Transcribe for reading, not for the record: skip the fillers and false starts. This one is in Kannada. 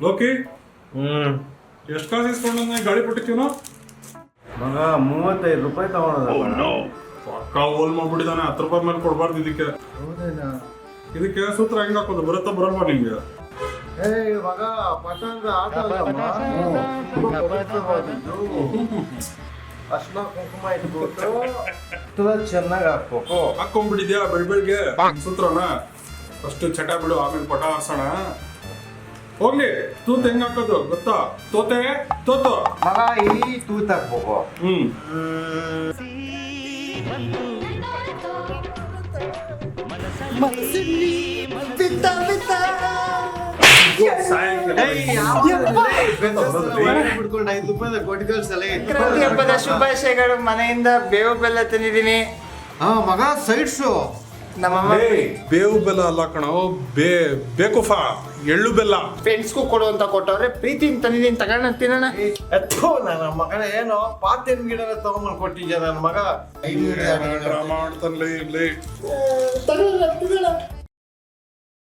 ಲೋಕಿ ಎಷ್ಟು ಕಾಸು ಇಸ್ಕೊಂಡು ಗಾಳಿ ಕೊಟ್ಟಿದ್ದೀನೋ ಮಗ 35 ರೂಪಾಯಿ ತಗೊಳೋದ ಪಕ್ಕ ಹೋಲ್ ಮಾಡ್ಬಿಟ್ಟಿದ್ದಾನೆ. 10 ರೂಪಾಯಿ ಮೇಲೆ ಕೊಡ್ಬಾರ್ದು ಇದಕ್ಕೆ. ಹೌದೇನಾ? ಇದಕ್ಕೆ ಸೂತ್ರ ಹೆಂಗ್ ಹಾಕೋದು? ಬರುತ್ತಾ ಬರಲ್ವಾ ನಿಮ್ಗೆ? ಏ ಮಗ ಪಟಂಗ ಅರ್ಶನ ಕುಂಕುಮ ಇಟ್ಬಿಟ್ಟು ಚೆನ್ನಾಗಿ ಹಾಕ್ಬೇಕು. ಹಾಕೊಂಡ್ಬಿಟ್ಟಿದ್ಯಾ ಬೆಳ್ಬೆಳ್ಗೆ ಸೂತ್ರನ? ಫಸ್ಟ್ ಚಟ ಬಿಡು, ಆಮೇಲೆ ಪಟ ಹಾರ್ಸೋಣ. ಹೋಗ್ಲಿ, ತೂತ್ ಹೆಂಗ್ ಹಾಕೋದು ಗೊತ್ತಾ? ತೋತೆ ತೋತು ಮಗ ಈ ತೂತ್ ಹಾಕ್ಬೇಕು. ಸಂಕ್ರಾಂತಿ ಹಬ್ಬದ ಶುಭಾಶಯಗಳು. ಮನೆಯಿಂದ ಬೇವು ಬೆಲ್ಲ ತಂದಿದ್ದೀನಿ. ಮಗ ಸೈಡ್ ಶೋ. ನಮ್ಮಮ್ಮ ಬೇವು ಬೆಲ್ಲ ಅಲ್ಲ ಕಣೋ, ಬೇಕುಫಾ ಎಳ್ಳು ಬೆಲ್ಲ. ಫ್ರೆಂಡ್ಸ್ಗೂ ಕೊಡು ಅಂತ ಕೊಟ್ಟವ್ರೆ, ಪ್ರೀತಿಯಿಂದ ತಂದಿದ್ದೀನಿ, ತಗೊಂಡು ತಿನ್ನೋಣ. ನನ್ನ ಮಗನ ಏನೋ ಪಾತಿನ ಗಿಡ ತಗೊಂಡ್ಬಂದು ಕೊಟ್ಟಿದ್ಯ ನನ್ನ ಮಗ. ಮಾಡ್ತಾನೆ. ತಗೊಳ್ಳೋಣ.